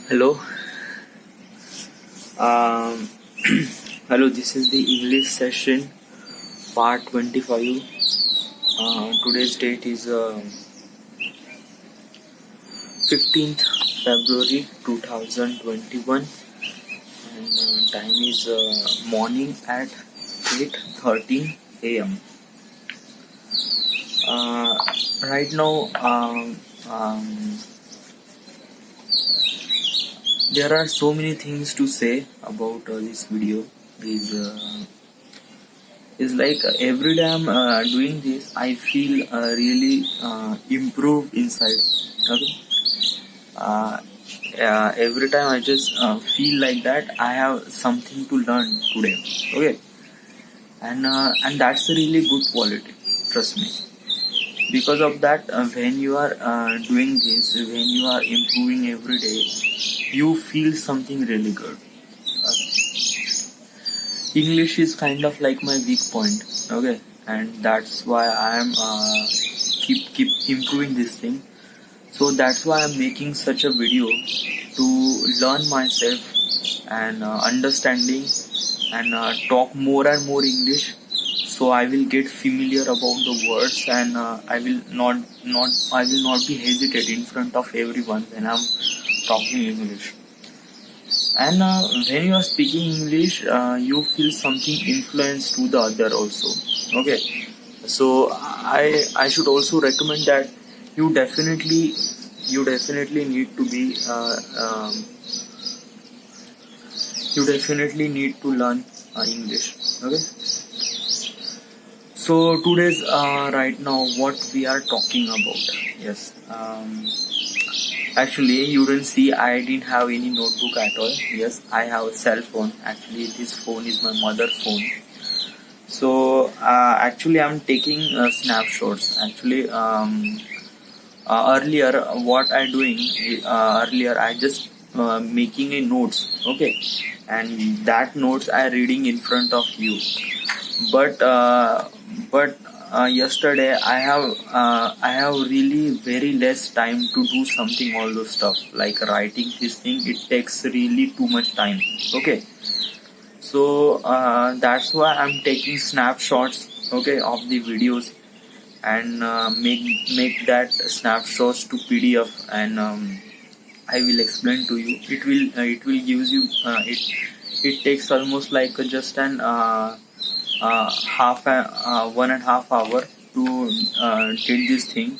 Hello. Um, Hello, this is the English session, part 25. Today's date is 15th February 2021, and time is morning at 8:13 a.m. Right now, there are so many things to say about this video. Is is like every day I'm doing this, I feel really improved inside. Okay. Uh, every time I just feel like that I have something to learn today. Okay, and that's a really good quality. Trust me. Because of that, when you are doing this, when you are improving every day, you feel something really good. Uh, English is kind of like my weak point. Okay, and that's why I am keep improving this thing. So that's why I'm making such a video to learn myself and understanding and talk more and more English. So I will get familiar about the words and I will not be hesitate in front of everyone when I'm talking English. And when you are speaking English, you feel something influence to the other also. Okay, so I should also recommend that you definitely need to be you definitely need to learn English. Okay, so today's right now what we are talking about. Yes, actually you didn't see I didn't have any notebook at all. Yes, I have a cell phone. Actually, this phone is my mother phone. So actually I'm taking snapshots. Actually, earlier what I doing earlier I just making a notes. Okay, and that notes I reading in front of you. But yesterday I have really very less time to do something all those stuff like writing this thing. It takes really too much time. Okay, so that's why I'm taking snapshots, okay, of the videos and make that snapshots to PDF, and I will explain to you. It will gives you it takes almost like just an half 1.5 hour to did this thing,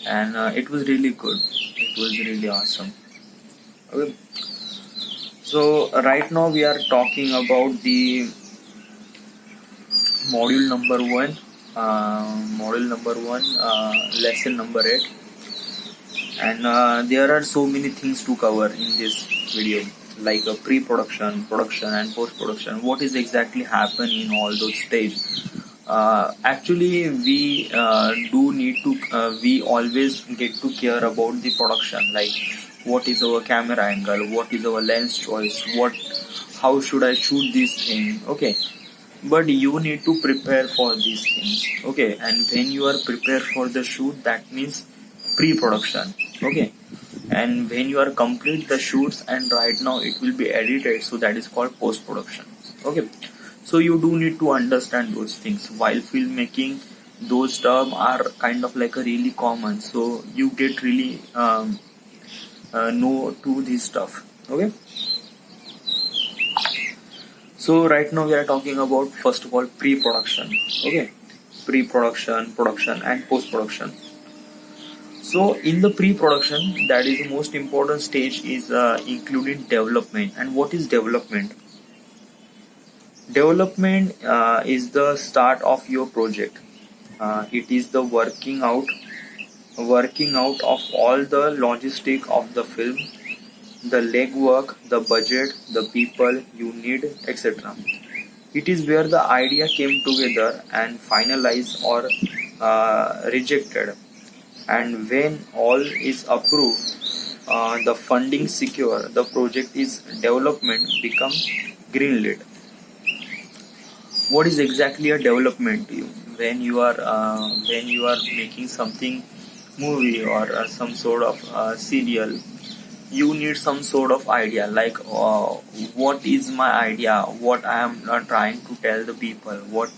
and it was really good. It was really awesome. Okay. So right now we are talking about the module number one, lesson number 8, and there are so many things to cover in this video, like pre-production, production, and post-production. What is exactly happen in all those stages? Actually, we do need to. We always get to care about the production, like what is our camera angle, what is our lens choice, how should I shoot this thing. Okay, but you need to prepare for these things. Okay, and when you are prepared for the shoot, that means pre-production. Okay, and when you are complete the shoots and right now it will be edited, so that is called post-production. Okay, so you do need to understand those things while filmmaking. Those terms are kind of like a really common, so you get really know to this stuff. Okay, so right now we are talking about first of all pre-production. Okay, pre-production, production, and post-production. So in the pre-production, that is the most important stage is including development. And what is development? Development is the start of your project. It is the working out of all the logistic of the film, the legwork, the budget, the people you need, etc. It is where the idea came together and finalized or rejected. And when all is approved, the funding secure, the project is development become greenlit. What is exactly a development to you? When you are making something movie or some sort of serial, you need some sort of idea, like what is my idea, what I am trying to tell the people, what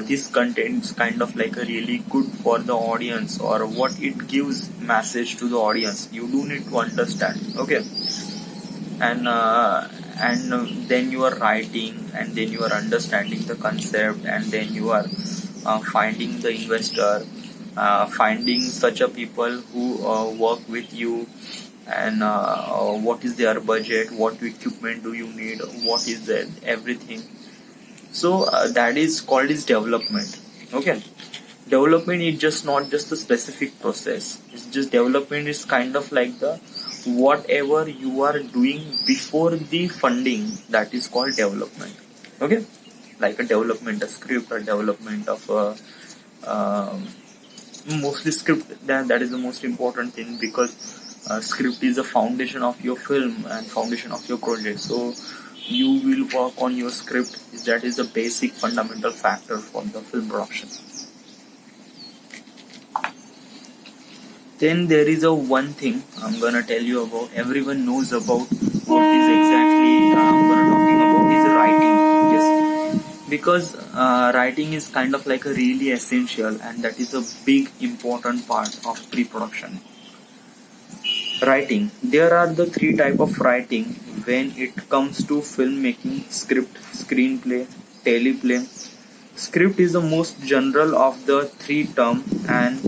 this content is kind of like a really good for the audience, or what it gives message to the audience. You do need to understand, okay. And then you are writing, and then you are understanding the concept, and then you are finding the investor, finding such a people who work with you, and what is their budget, what equipment do you need, what is that, everything. So that is called is development, okay. Development is just not just a specific process, it's just development is kind of like the whatever you are doing before the funding, that is called development, okay. Like a development a script, a development of a mostly script, that is the most important thing, because script is the foundation of your film and foundation of your project. So you will work on your script, that is the basic fundamental factor for the film production. Then there is a one thing I'm gonna tell you about, everyone knows about, what is exactly I'm gonna talking about is writing. Yes, because writing is kind of like a really essential, and that is a big important part of pre-production. Writing, there are the three type of writing when it comes to filmmaking: script, screenplay, teleplay. Script is the most general of the three term, and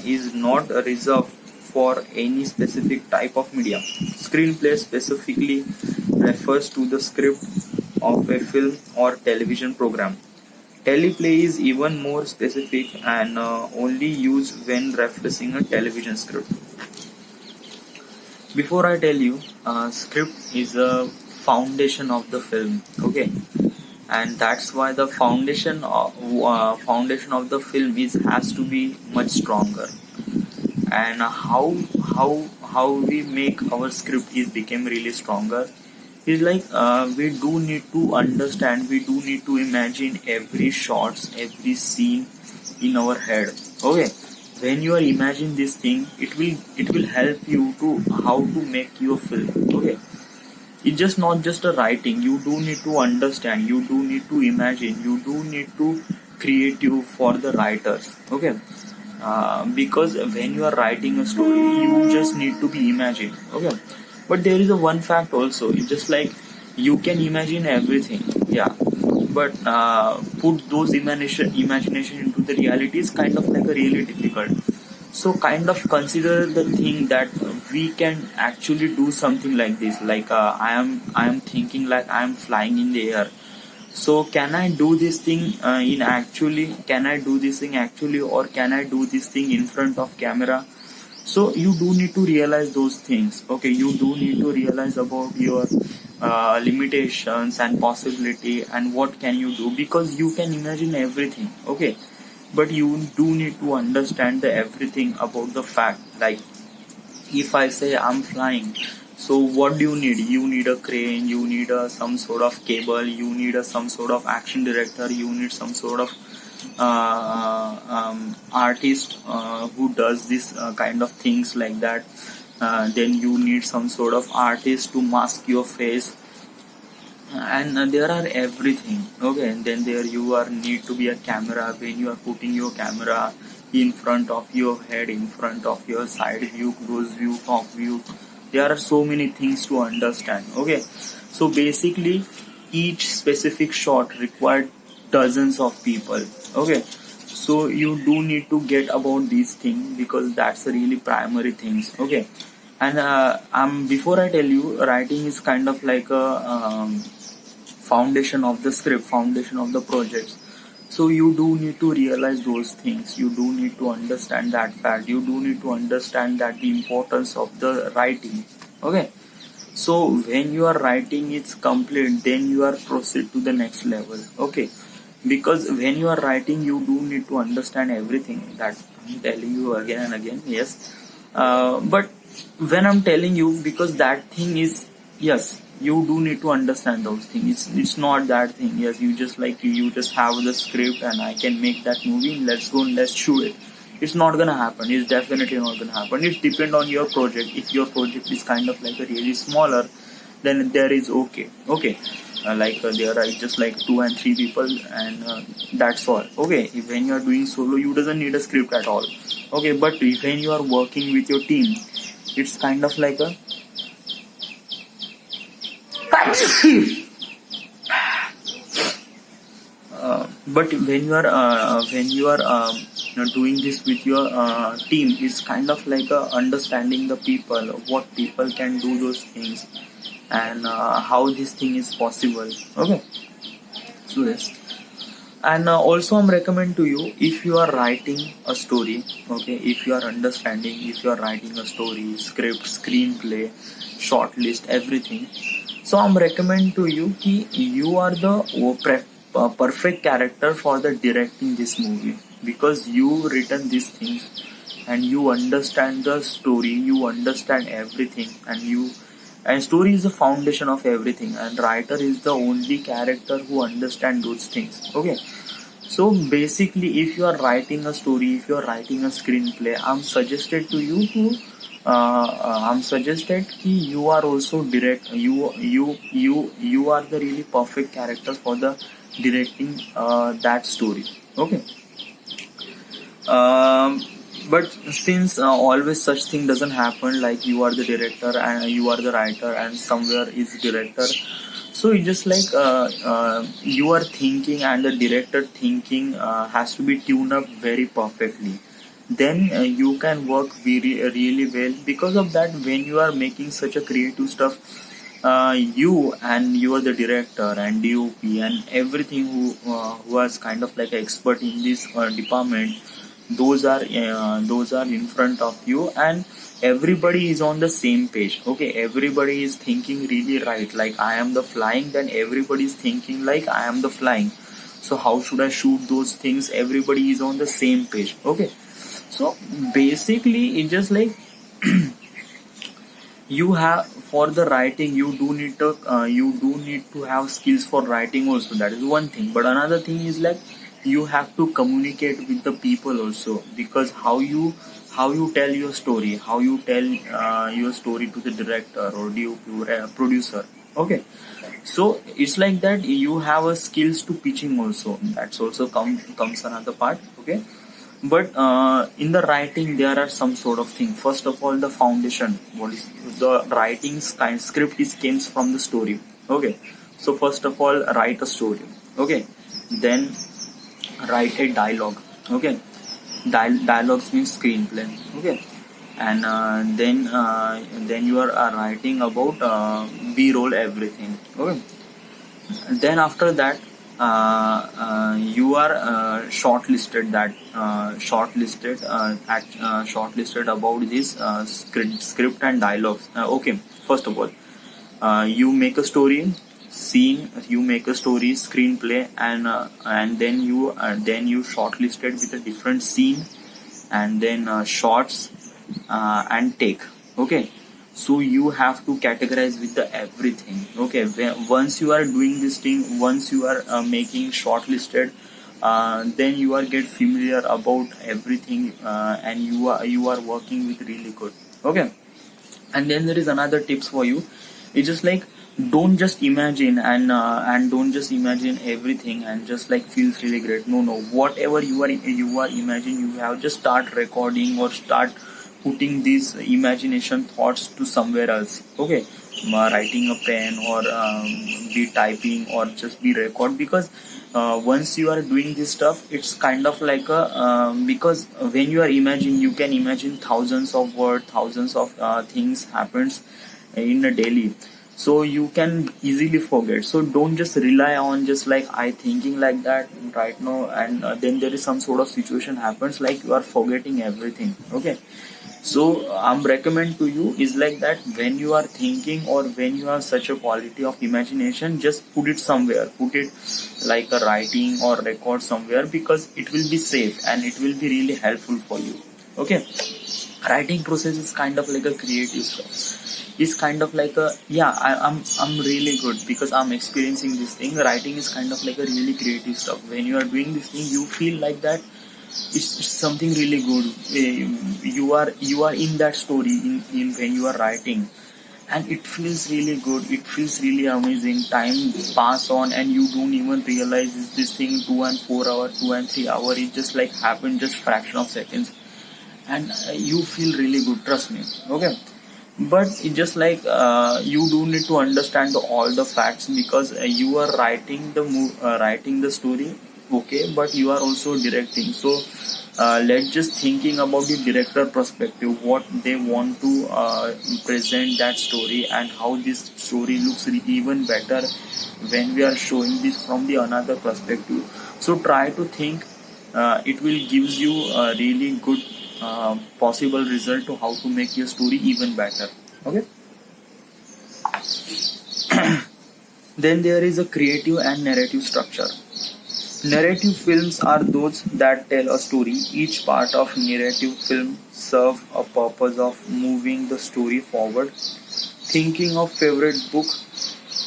is not reserved for any specific type of medium. Screenplay specifically refers to the script of a film or television program. Teleplay is even more specific and only used when referencing a television script. Before I tell you, script is a foundation of the film, okay, and that's why the foundation of the film is has to be much stronger. And how we make our script is became really stronger is like we do need to understand, we do need to imagine every shots, every scene in our head, okay. When you are imagining this thing, it will help you to how to make your film, okay. It's just not just a writing, you do need to understand, you do need to imagine, you do need to create you for the writers, okay. Because when you are writing a story, you just need to be imagined, okay. But there is a one fact also, it's just like you can imagine everything, yeah, but put those imagination into the reality is kind of like a really difficult. So kind of consider the thing that we can actually do something like this, like I am thinking like I am flying in the air. So can I do this thing can I do this thing actually, or can I do this thing in front of camera? So you do need to realize those things, okay. You do need to realize about your limitations and possibility, and what can you do, because you can imagine everything, okay. But you do need to understand the everything about the fact, like if I say I'm flying, so what do you need? You need a crane, you need some sort of cable, you need some sort of action director, you need some sort of artist who does this kind of things like that. Then you need some sort of artist to mask your face, and there are everything, okay. And then there you are need to be a camera, when you are putting your camera in front of your head, in front of your side view, close view, top view. There are so many things to understand, okay. So basically each specific shot required dozens of people, okay. So you do need to get about these things, because that's the really primary things, okay. And before I tell you, writing is kind of like a foundation of the script, foundation of the projects. So you do need to realize those things, you do need to understand that fact, you do need to understand that the importance of the writing, okay. So when you are writing it's complete, then you are proceed to the next level, okay. Because when you are writing, you do need to understand everything that I'm telling you again and again, yes. But when I'm telling you, because that thing is, yes, you do need to understand those things. It's not that thing, yes, you just like you just have the script and I can make that movie, let's go and let's shoot it. it's not gonna happen. It's definitely not gonna happen. It depends on your project. If your project is kind of like a really smaller, then there is okay. There are just like 2 and 3 people, and that's all. Okay, when you are doing solo, you doesn't need a script at all. Okay, but when you are working with your team, it's kind of like a but when you are doing this with your team, it's kind of like understanding the people, what people can do those things, and how this thing is possible. Okay, so yes. And also I'm recommend to you, if you are writing a story, okay, if you are understanding, if you are writing a story, script, screenplay, shortlist, everything, so I'm recommend to you ki you are the perfect character for the directing this movie, because you written these things and you understand the story, you understand everything, and story is the foundation of everything, and writer is the only character who understand those things. Okay, so basically, if you are writing a story, if you are writing a screenplay, I'm suggested कि you are also direct, you are the really perfect character for the directing that story. Okay. But since always such thing doesn't happen, like you are the director and you are the writer and somewhere is director, so it's just like you are thinking and the director thinking has to be tuned up very perfectly, then you can work really well. Because of that, when you are making such a creative stuff, you are the director and DOP and everything who is kind of like an expert in this department, those are in front of you, and everybody is on the same page. Okay, everybody is thinking really right, like I am the flying, then everybody is thinking like I am the flying, so how should I shoot those things? Everybody is on the same page. Okay, so basically it's just like you have, for the writing, you do need to have skills for writing also. That is one thing, but another thing is like you have to communicate with the people also, because how you tell your story, how you tell your story to the director or DOP or producer. Okay, so it's like that you have a skills to pitching also. That's also comes another part. Okay, but in the writing there are some sort of thing. First of all, the foundation, what is the writing's kind script is comes from the story. Okay, so first of all, write a story. Okay, then write a dialogue. Okay, dialogues means screenplay. Okay, and then you are writing about b-roll, everything. Okay, then after that you are shortlisted about this script and dialogues. Okay, first of all, you make a story scene, you make a story screenplay, and then you shortlisted with a different scene, and then shots and take. Okay, so you have to categorize with the everything. Okay, once you are doing this thing, once you are making shortlisted, then you are get familiar about everything, and you are working with really good. Okay, and then there is another tips for you. It's just like, don't just imagine and don't just imagine everything and just like feels really great. No, whatever you are imagining, you have just start recording or start putting these imagination thoughts to somewhere else. Okay, writing a pen or be typing or just be record, because once you are doing this stuff, it's kind of like a because when you are imagining, you can imagine thousands of words, thousands of things happens in a daily, so you can easily forget. So don't just rely on just like I thinking like that right now, and then there is some sort of situation happens like you are forgetting everything. Okay, so I'm recommend to you is like that, when you are thinking or when you have such a quality of imagination, just put it somewhere, put it like a writing or record somewhere, because it will be safe and it will be really helpful for you. Okay, writing process is kind of like a creative stuff. It's kind of like a I'm really good because I'm experiencing this thing. Writing is kind of like a really creative stuff. When you are doing this thing, you feel like that it's something really good. You are in that story in when you are writing, and it feels really good, it feels really amazing. Time pass on and you don't even realize is this thing 2 and 4 hour, 2 and 3 hour, it just like happened just fraction of seconds, and you feel really good, trust me. Okay, but it just like you do need to understand all the facts, because you are writing the story, okay, but you are also directing. So let's just thinking about the director perspective, what they want to present that story, and how this story looks even better when we are showing this from the another perspective. So try to think, it will gives you a really good possible result to how to make your story even better. Okay. Then there is a creative and narrative structure. Narrative films are those that tell a story. Each part of narrative film serves a purpose of moving the story forward. Thinking of favorite book,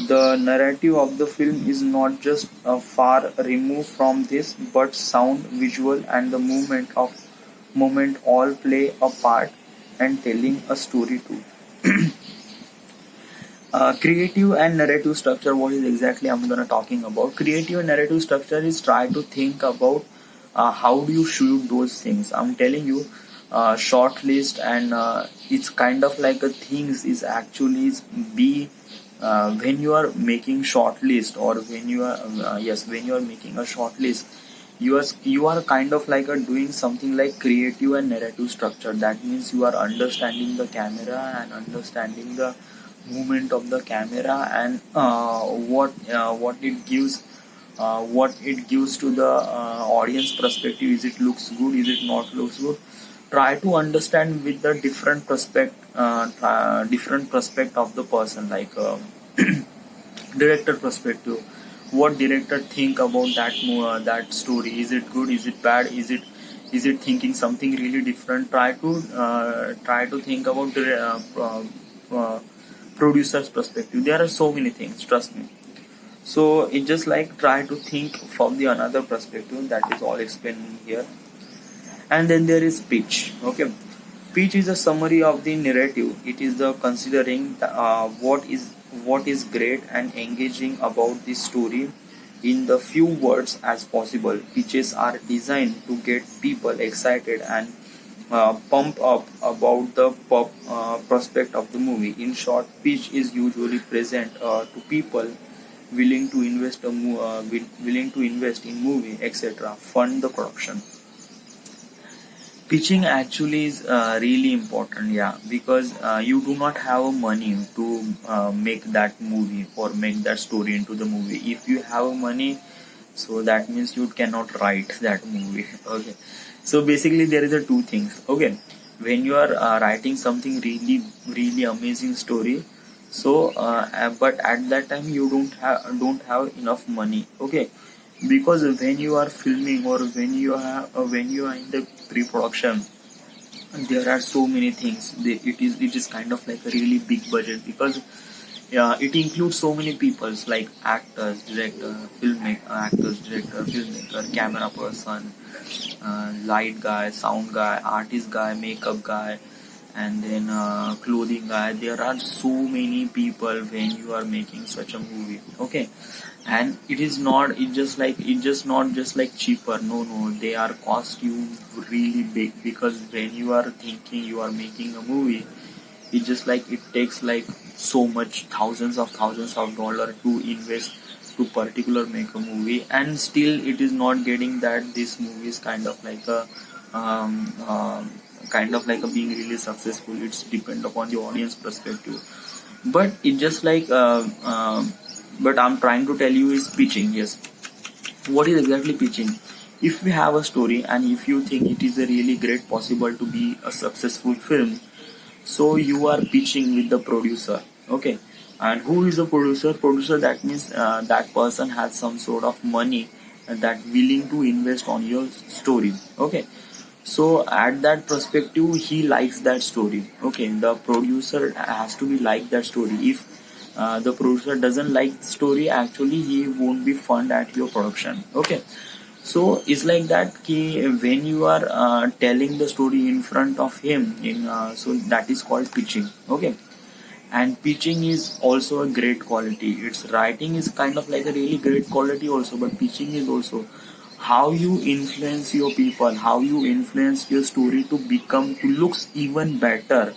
the narrative of the film is not just far removed from this, but sound, visual, and the moment all play a part and telling a story too. Creative and narrative structure, what is exactly I'm gonna talking about? Creative and narrative structure is try to think about how do you shoot those things. I'm telling you, short list, and it's kind of like a things is actually is be when you are making short list, or when you are yes, when you are making a short list, you are kind of like a doing something like creative and narrative structure. That means you are understanding the camera and understanding the movement of the camera, and what it gives to the audience perspective. Is it looks good, is it not looks good? Try to understand with the different perspective of the person, like director perspective. What director think about that story? Is it good, is it bad, is it thinking something really different? Try to think about the producer's perspective. There are so many things, trust me. So it just like try to think from the another perspective. That is all explained here. And then there is pitch. Okay, pitch is a summary of the narrative. It is the considering what is great and engaging about this story in the few words as possible. Pitches are designed to get people excited and pump up about the prospect of the movie. In short, pitch is usually present to people willing to invest in movie, etc., fund the production. Pitching actually is really important, yeah, because you do not have money to make that movie or make that story into the movie. If you have money, so that means you cannot write that movie. Okay, so basically there is a two things. Okay, when you are writing something really really amazing story, so but at that time you don't have enough money. Okay, because when you are filming, or when you are in the pre-production, there are so many things. It is kind of like a really big budget, because it includes so many peoples like actors, director, filmmaker, camera person, light guy, sound guy, artist guy, makeup guy, and then clothing guy. There are so many people when you are making such a movie. Okay, and it just not just like cheaper. No, they are cost you really big, because when you are thinking you are making a movie, it just like it takes like so much thousands of dollar to invest to particular make a movie, and still it is not getting that this movie is um, um, kind of like a being really successful. It's depend upon the audience perspective. But it just like but I'm trying to tell you is pitching. Yes, what is exactly pitching? If we have a story, and if you think it is a really great possible to be a successful film, so you are pitching with the producer. Okay, and who is the producer? That means that person has some sort of money that willing to invest on your story. Okay, so at that perspective he likes that story. Okay, the producer has to be like that story. If the producer doesn't like the story, actually he won't be fund at your production. Okay, So it's like that ki when you are telling the story in front of him so that is called pitching. Okay. And pitching is also a great quality. Its writing is kind of like a really great quality also, but pitching is also how you influence your people, how you influence your story to become to looks even better.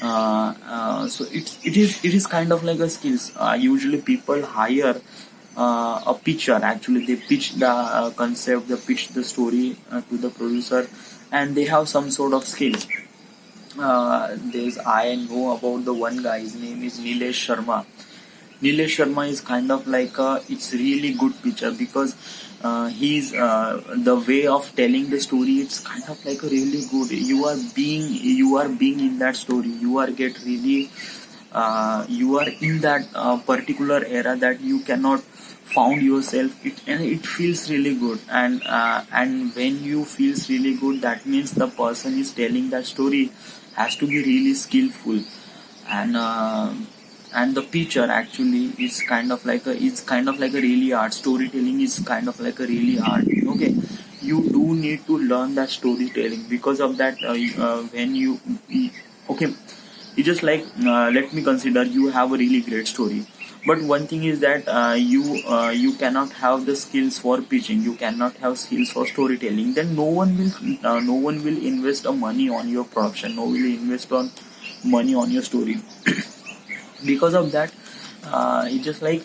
So it is kind of like a skills. Usually people hire a pitcher. Actually, they pitch the concept, they pitch the story to the producer, and they have some sort of skills. There's I know about the one guy. His name is Nilesh Sharma. Nilesh Sharma is kind of like a it's really good pitcher because he's the way of telling the story. It's kind of like a really good. You are being in that story. You are get really you are in that particular era that you cannot found yourself. And it feels really good. And when you feels really good, that means the person is telling that story has to be really skillful. And uh, and the picture actually is kind of like a really art. Storytelling is kind of like a really art. Okay. You do need to learn that storytelling. Because of that when okay, you just like let me consider you have a really great story, but one thing is that you cannot have the skills for pitching, you cannot have skills for storytelling, then no one will invest a money on your production, no one will invest on money on your story. Because of that it's just like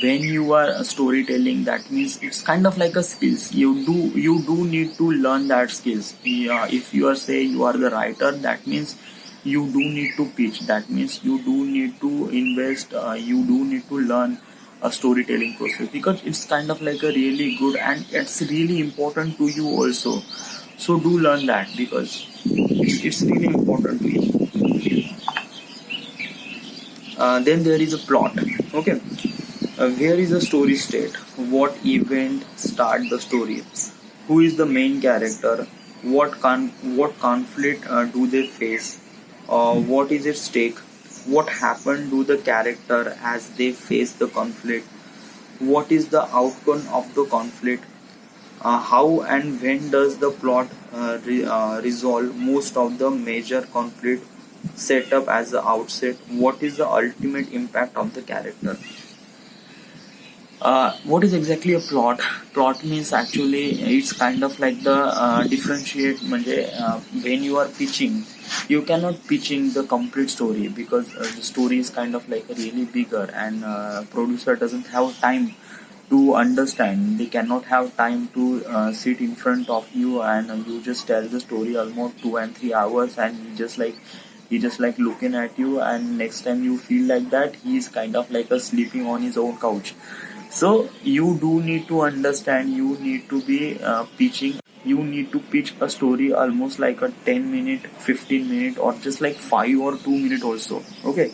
when you are storytelling, that means it's kind of like a skills. You do need to learn that skills. Yeah, if you are say you are the writer, that means you do need to pitch, that means you do need to invest, you do need to learn a storytelling process, because it's kind of like a really good and it's really important to you also. So do learn that because it's really important to you. Then there is a plot. Okay. Where is the story state? What event start the story? Who is the main character? What conflict do they face? What is at stake? What happened to the character as they face the conflict? What is the outcome of the conflict? How and when does the plot resolve most of the major conflict set up as the outset? What is the ultimate impact of the character? What is exactly a plot? Plot means actually it's kind of like the differentiate म्हणजे, when you are pitching, you cannot pitching the complete story because the story is kind of like really bigger, and producer doesn't have time to understand. They cannot have time to sit in front of you and you just tell the story almost 2 and 3 hours, and he just like looking at you, and next time you feel like that he's kind of like a sleeping on his own couch. So you do need to understand, you need to be pitching, you need to pitch a story almost like a 10 minute, 15 minute, or just like 5 or 2 minute also. Okay.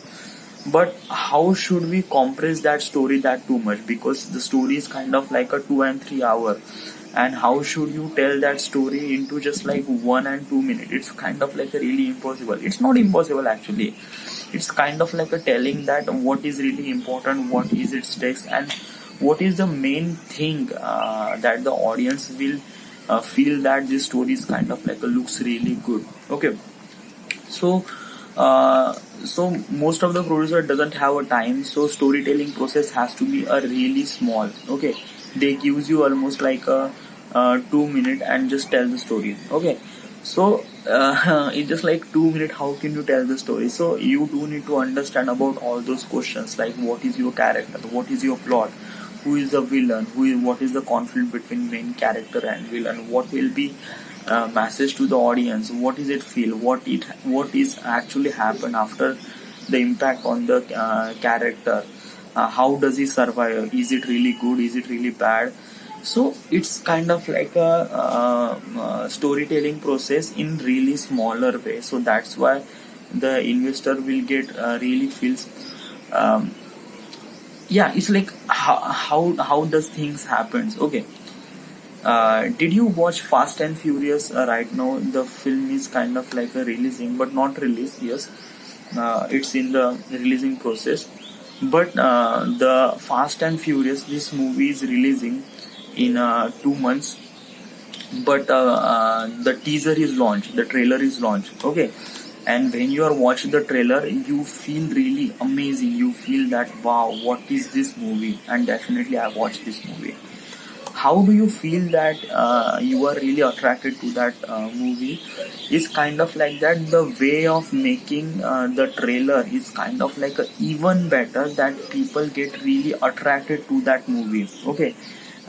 But how should we compress that story that too much? Because the story is kind of like a 2 and 3 hour. And how should you tell that story into just like 1 and 2 minutes? It's kind of like a really impossible. It's not impossible actually. It's kind of like a telling that what is really important, what is its stakes, and what is the main thing that the audience will feel that this story is kind of like a looks really good. Okay. So so most of the producer doesn't have a time, so storytelling process has to be a really small. Okay. They gives you almost like a 2 minute and just tell the story. Okay. So in just like 2 minutes, how can you tell the story? So you do need to understand about all those questions, like what is your character, what is your plot, who is the villain, what is the conflict between main character and villain, what will be message to the audience, what is it feel, what is actually happen after the impact on the character, how does he survive, is it really good, is it really bad. So it's kind of like a storytelling process in really smaller way. So that's why the investor will get really feels um, yeah, it's like how does things happens. Okay. Did you watch Fast and Furious? Right now the film is kind of like a releasing, but not released. Yes, it's in the releasing process. But the Fast and Furious, this movie is releasing in 2 months. but the teaser is launched, the trailer is launched. Okay, and when you are watching the trailer, you feel really amazing, you feel that wow, what is this movie, and definitely I watched this movie. How do you feel that you are really attracted to that movie is kind of like that. The way of making the trailer is kind of like even better, that people get really attracted to that movie. Okay,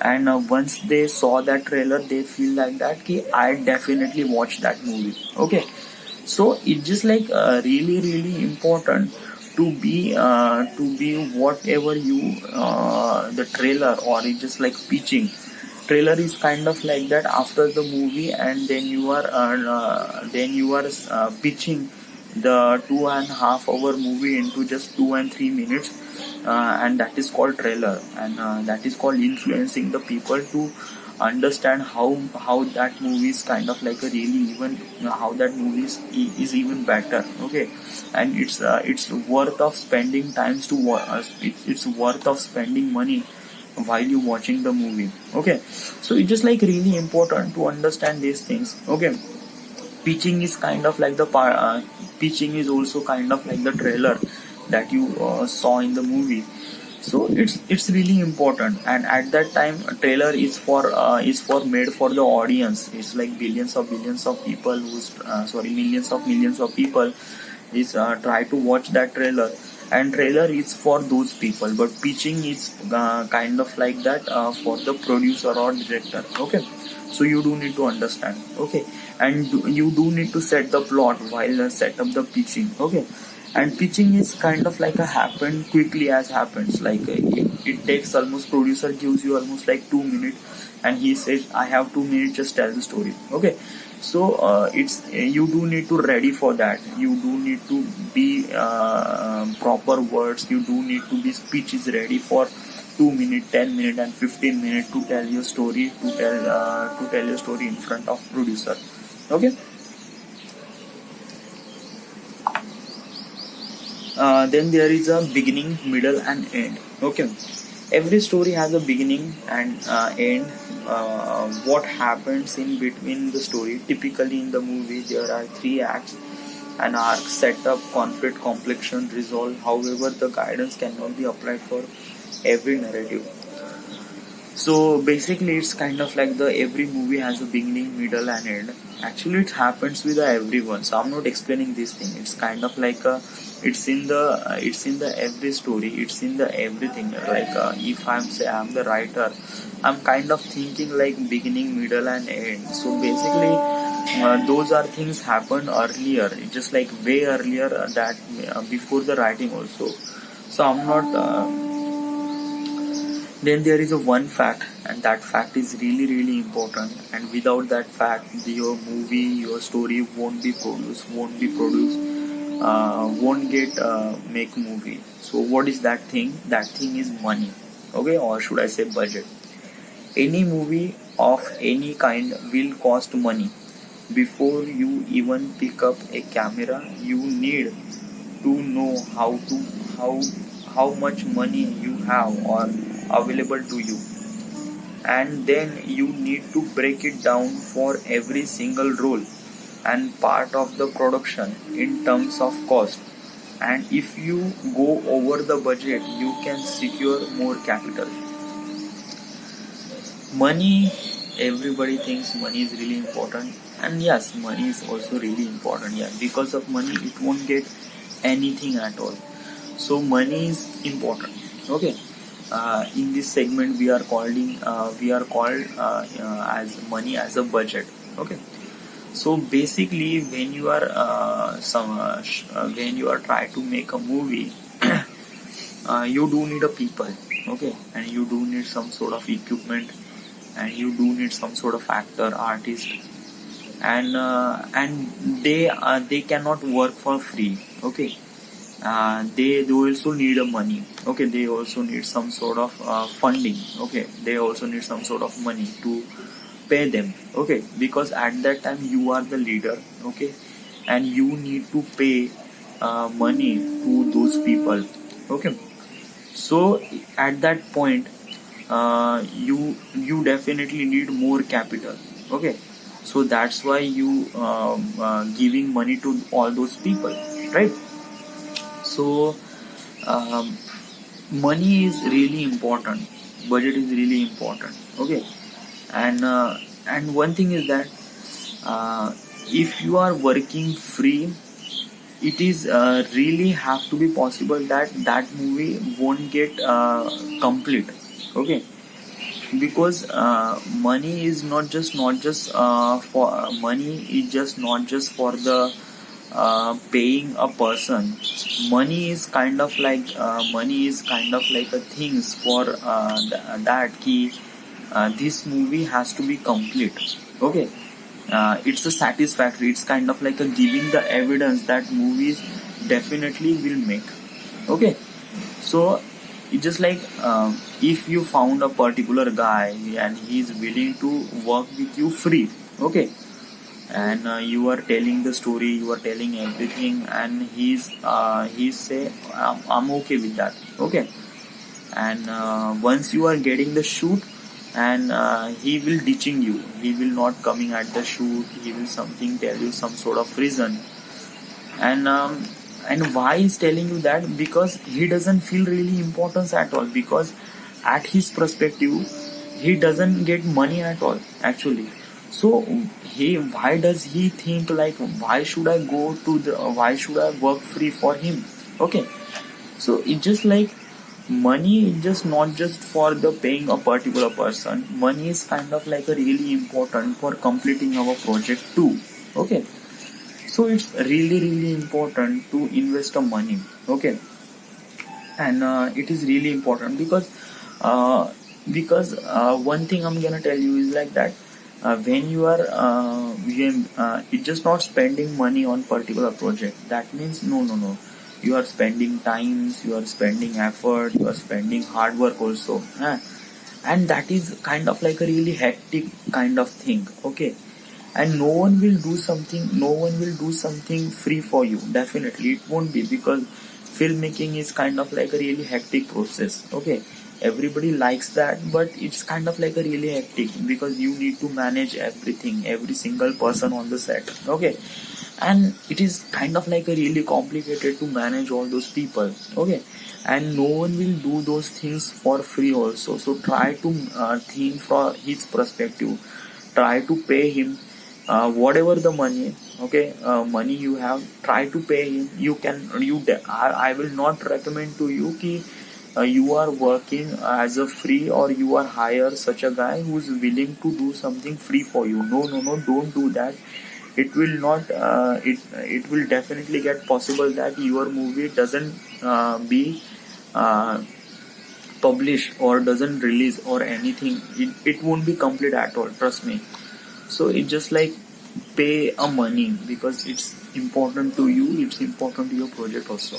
and once they saw that trailer, they feel like that ki I definitely watch that movie. Okay, so it's just like really really important to be whatever you the trailer, or it's just like pitching. Trailer is kind of like that after the movie, and then you are pitching the 2.5 hour movie into just 2 and 3 minutes, and that is called trailer, and that is called influencing the people to understand how that movie is kind of like a really even, how that movie is even better. Okay, and it's worth of spending times to it's worth of spending money while you watching the movie. Okay, so it's just like really important to understand these things. Okay, pitching is kind of like the pitching is also kind of like the trailer that you saw in the movie. So it's really important, and at that time a trailer is for made for the audience. It's like billions of people who's sorry, millions of people is try to watch that trailer, and trailer is for those people, but pitching is kind of like that for the producer or director. Okay, so you do need to understand. Okay, and you do need to set the plot while set up the pitching. Okay, and pitching is kind of like a happen quickly as happens, like it takes almost, producer gives you almost like 2 minutes, and he says I have 2 minutes, just tell the story. Okay, so it's you do need to ready for that, you do need to be proper words, you do need to be speech is ready for 2 minutes, 10 minutes, and 15 minutes to tell your story, to tell your story in front of producer. Okay, then there is a beginning, middle, and end. Okay, every story has a beginning and end. What happens in between the story? Typically in the movie there are three acts: an arc, setup, conflict, completion, resolve. However, the guidance cannot be applied for every narrative. So basically it's kind of like the every movie has a beginning, middle, and end. Actually it happens with everyone, so I'm not explaining this thing. It's kind of like it's in the every story, it's in the everything. Like if I'm the writer, I'm kind of thinking like beginning, middle, and end. So basically those are things happen earlier. It's just like way earlier that before the writing also. So I'm not then there is a one fact, and that fact is really really important, and without that fact your movie, your story won't get make movie. So what is that thing? That thing is money. Okay, or should I say budget. Any movie of any kind will cost money. Before you even pick up a camera, you need to know how how much money you have or available to you, and then you need to break it down for every single role and part of the production in terms of cost. And if you go over the budget, you can secure more capital. Money, everybody thinks money is really important, and yes, money is also really important. Yeah, because of money it won't get anything at all. So money is important. Okay, in this segment we are called as money as a budget. Okay, so basically when you are when you are trying to make a movie, you do need a people. Okay, and you do need some sort of equipment, and you do need some sort of actor, artist, and they cannot work for free. Okay, they also need a money. Okay, they also need some sort of funding. Okay, they also need some sort of money to pay them. Okay, because at that time you are the leader. Okay, and you need to pay money to those people. Okay, so at that point you definitely need more capital. Okay, so that's why you giving money to all those people, right? So um, money is really important, budget is really important. Okay, and one thing is that if you are working free, it is really have to be possible that that movie won't get complete. Okay, because money is not just for money is just not just for the paying a person. Money is kind of like a things for that key. This movie has to be complete. Okay, it's a satisfactory, it's kind of like a giving the evidence that movies definitely will make. Okay, so it's just like if you found a particular guy and he's willing to work with you free. Okay, and you are telling the story, you are telling everything, and he's say I'm okay with that. Okay, and once you are getting the shoot, and he will ditching you, he will not coming at the shoot, he will something tell you some sort of reason. And why he's telling you that? Because he doesn't feel really importance at all, because at his perspective he doesn't get money at all actually. So he, why does he think like, why should I work free for him? Okay, so it's just like money is just not just for the paying a particular person. Money is kind of like a really important for completing our project too. Okay, so it's really important to invest the money. Okay, and it is really important because one thing I'm gonna tell you is like that when you are it's just not spending money on particular project. That means no, you are spending times, you are spending effort, you are spending hard work also, and that is kind of like a really hectic kind of thing. Okay, and no one will do something free for you. Definitely it won't be, because filmmaking is kind of like a really hectic process. Okay, everybody likes that, but it's kind of like a really hectic, because you need to manage everything, every single person on the set. Okay, and it is kind of like a really complicated to manage all those people. Okay, and no one will do those things for free also. So try to think from his perspective, try to pay him whatever the money. Okay, money you have, try to pay him. You can I will not recommend to you ki you are working as a free, or you are hire such a guy who's willing to do something free for you. No, don't do that. It will not it will definitely get possible that your movie doesn't be uh, published or doesn't release or anything. It won't be complete at all, trust me. So it's just like pay a money, because it's important to you, it's important to your project also.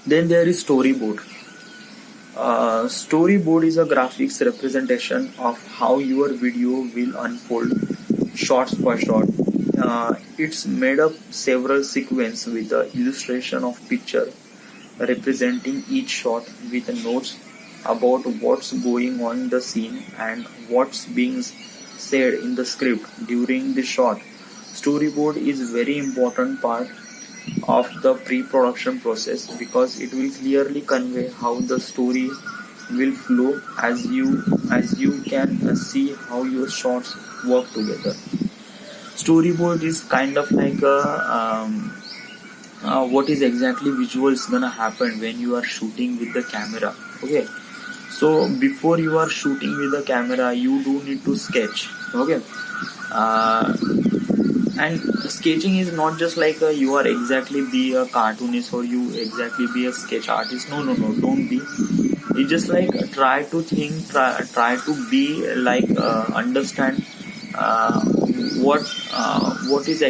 Then there is storyboard. Storyboard is a graphics representation of how your video will unfold, shots per shot. It's made up several sequences with the illustration of picture representing each shot, with notes about what's going on in the scene and what's being said in the script during the shot. Storyboard is very important part of the pre-production process, because it will clearly convey how the story will flow, as you can see how your shots work together. Storyboard is kind of like a what is exactly visuals gonna happen when you are shooting with the camera. Okay, so before you are shooting with the camera, you do need to sketch. Okay, uh, and sketching is not just like you are exactly be a cartoonist or you exactly be a sketch artist. No, don't be. It's just like try to think, try to be like understand uh, what is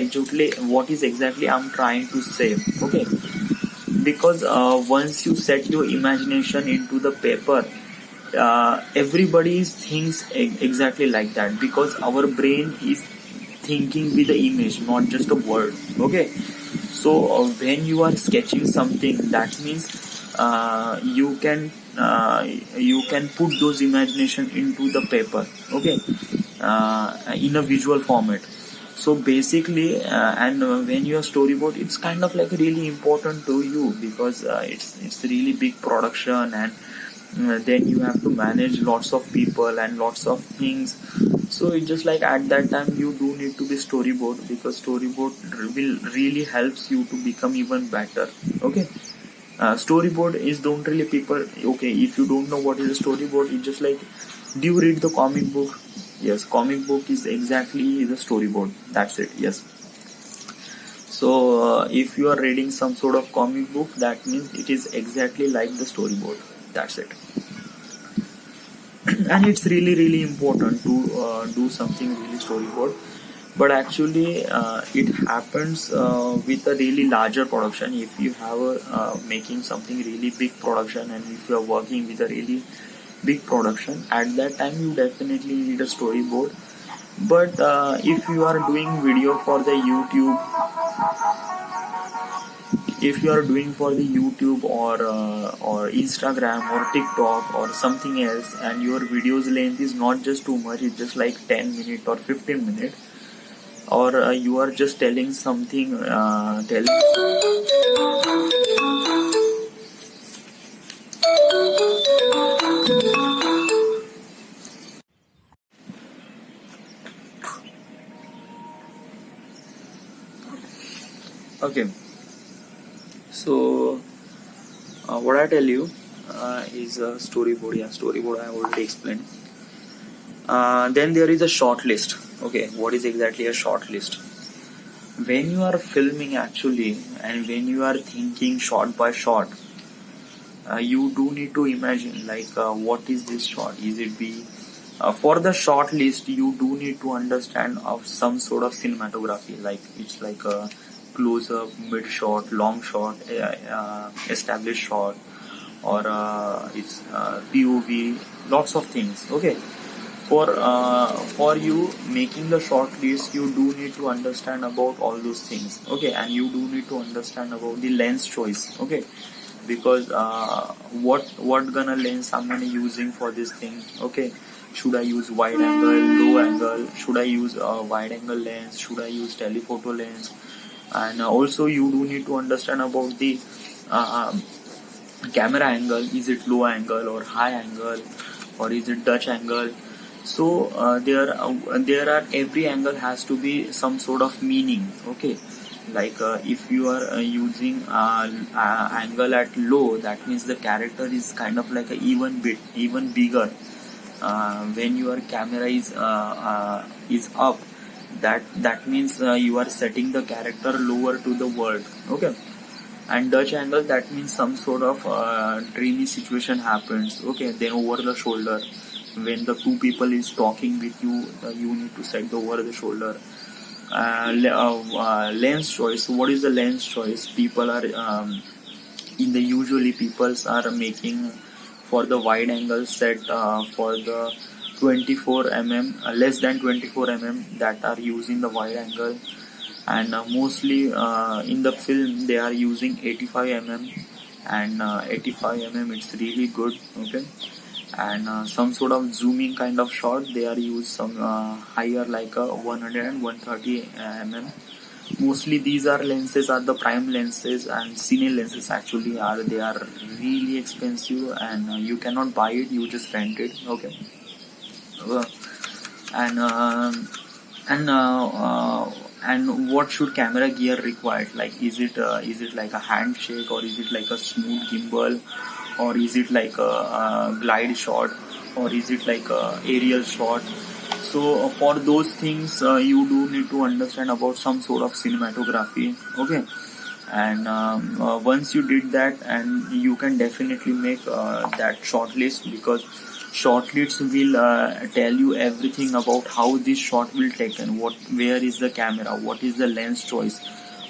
exactly I'm trying to say. Okay, because once you set your imagination into the paper, everybody thinks exactly like that, because our brain is thinking with the image, not just a word. Okay, so when you are sketching something, that means you can put those imagination into the paper, okay, in a visual format. So basically, and when you are storyboard, it's kind of like really important to you, because it's really big production, and then you have to manage lots of people and lots of things. So it's just like at that time you do need to be storyboard, because storyboard will really helps you to become even better, okay. Storyboard is don't really people, okay, if you don't know what is a storyboard, it's just like, do you read the comic book? Yes, comic book is exactly the storyboard, that's it, yes. So if you are reading some sort of comic book, that means it is exactly like the storyboard, that's it. And it's really important to do something really storyboard, but actually it happens with a really larger production. If you have a making something really big production, and if you are working with a really big production, at that time you definitely need a storyboard. But if you are doing video for the YouTube, if you are doing for the YouTube or Instagram or TikTok or something else, and your videos length is not just too much, it's just like 10 minutes or 15 minutes, or you are just telling something, okay. So what I tell you is a storyboard. Yeah, storyboard I already explained. Then there is a short list. Okay, what is exactly a short list? When you are filming actually, and when you are thinking shot by shot, you do need to imagine like what is this shot? Is it be for the short list? You do need to understand of some sort of cinematography, like it's like a close up, mid shot, long shot, established shot, or it's POV, lots of things. Okay, for you making the short list, you do need to understand about all those things, okay, and you do need to understand about the lens choice, okay, because what gonna lens someone using for this thing, okay. Should I use wide angle, low angle? Should I use a wide angle lens? Should I use telephoto lens? And also you do need to understand about the uh, camera angle. Is it low angle or high angle, or is it Dutch angle? So there are every angle has to be some sort of meaning, okay. Like if you are using angle at low, that means the character is kind of like a even bigger. When your camera is up, that means you are setting the character lower to the world, okay. And Dutch angle, that means some sort of dreamy situation happens, okay, then over the shoulder. When the two people is talking with you, you need to set the over the shoulder. Lens choice. What is the lens choice? People are in the usually peoples are making for the wide angle set for the 24 mm, less than 24 mm, that are using the wide angle. And mostly in the film they are using 85 mm, and 85 mm it's really good, okay. And some sort of zooming kind of shot, they are used some higher, like 100 and 130 mm. Mostly these are lenses are the prime lenses, and cine lenses actually are, they are really expensive, and you cannot buy it, you just rent it, okay. Uh, and and and what should camera gear require? Like is it like a handshake, or is it like a smooth gimbal, or is it like a glide shot, or is it like a aerial shot? So for those things you do need to understand about some sort of cinematography, okay. And once you did that, and you can definitely make that short list, because short lists will tell you everything about how this shot will taken, where is the camera, what is the lens choice,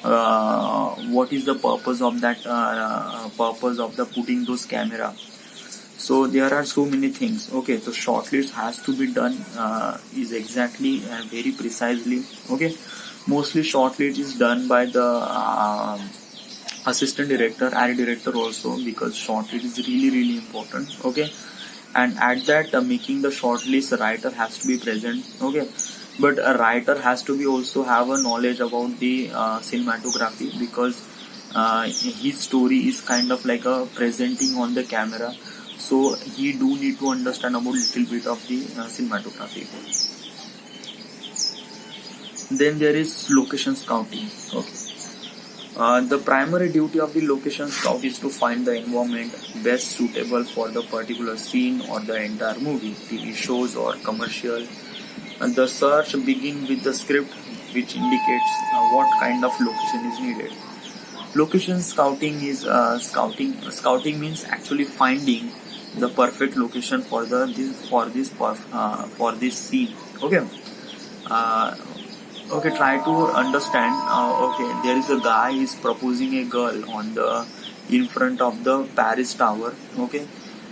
what is the purpose of that purpose of the putting those camera. So there are so many things, okay. So short list has to be done is exactly and very precisely, okay. Mostly short list is done by the assistant director, art director also, because short it is really important. Okay, and at that making the short list, writer has to be present. Okay, but a writer has to be also have a knowledge about the cinematography, because his story is kind of like a presenting on the camera, so he do need to understand about little bit of the cinematography. Then there is location scouting. Okay, the primary duty of the location scout is to find the environment best suitable for the particular scene or the entire movie, TV shows or commercial. And the search begins with the script, which indicates what kind of location is needed. Location scouting is scouting means actually finding the perfect location for this scene. Okay. Uh, Okay, try to understand. Okay, there is a guy is proposing a girl on the in front of the Paris Tower. Okay,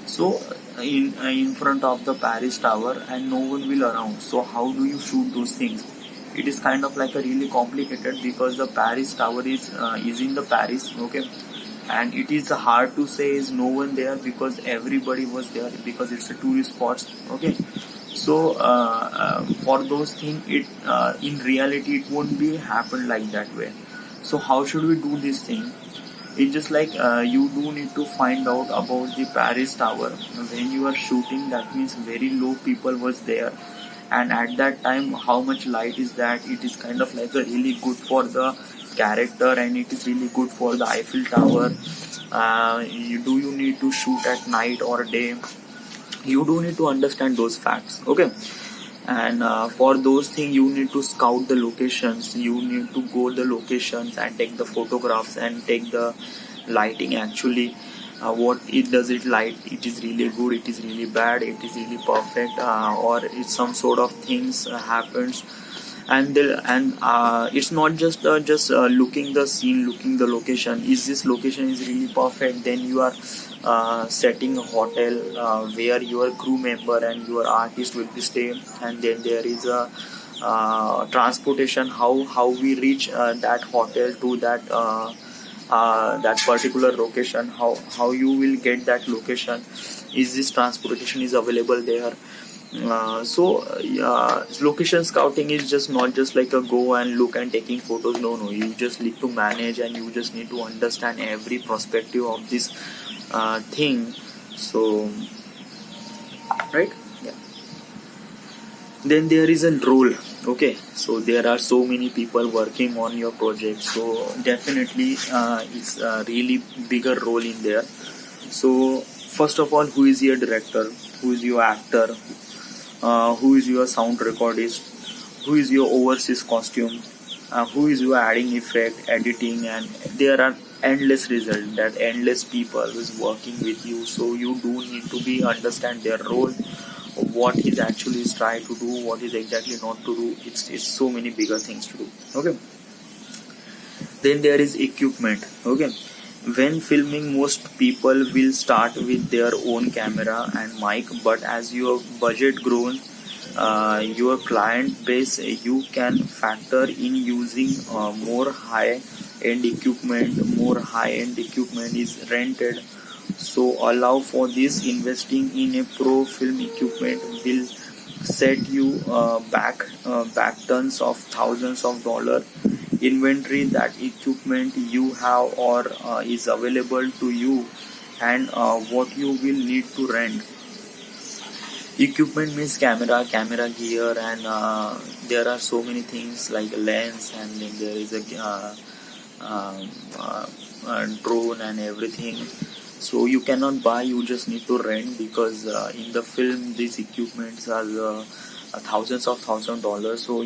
so in front of the Paris Tower, and no one will around. So how do you shoot those things? It is kind of like a really complicated, because the Paris Tower is in the Paris. Okay, and it is hard to say is no one there, because everybody was there, because it's a tourist spot. Okay, so for those things, it in reality it won't be happen like that way. So how should we do this thing? It's just like you do need to find out about the Paris Tower when you are shooting. That means very low people was there, and at that time how much light is that? It is kind of like a really good for the character, and it is really good for the Eiffel Tower. Do you need to shoot at night or day? You do need to understand those facts. Okay, and for those things you need to scout the locations. You need to go the locations and take the photographs and take the lighting. Actually, what it does, it light, it is really good, it is really bad, it is really perfect, or it's some sort of things happens. And it's not just looking the scene, looking the location. Is this location is really perfect? Then you are setting a hotel where your crew member and your artist will be staying, and then there is a transportation, how we reach that hotel to that particular location, how you will get that location. Is this transportation is available there? Location scouting is just not just like a go and look and taking photos. No, you just need to manage, and you just need to understand every perspective of this thing. So, right? Yeah. Then there is a role. Okay, so there are so many people working on your project, so definitely it's a really bigger role in there. So first of all, who is your director? Who is your actor? Who is your sound recordist? Who is your overseas costume? Who is your adding effect, editing? And there are endless results, that endless people who is working with you. So you do need to be understand their role, what is actually is trying to do, what is exactly not to do. It's so many bigger things to do. Okay. Then there is equipment. Okay, when filming, most people will start with their own camera and mic, but as your budget grows, your client base, you can factor in using more high-end equipment. More high-end equipment is rented, so allow for this. Investing in a pro film equipment will set you back tons of thousands of dollars. Inventory that equipment you have or is available to you, and what you will need to rent. Equipment means camera gear, and there are so many things like a lens, and then there is a drone and everything. So you cannot buy, you just need to rent, because in the film these equipments are thousands of $1,000. So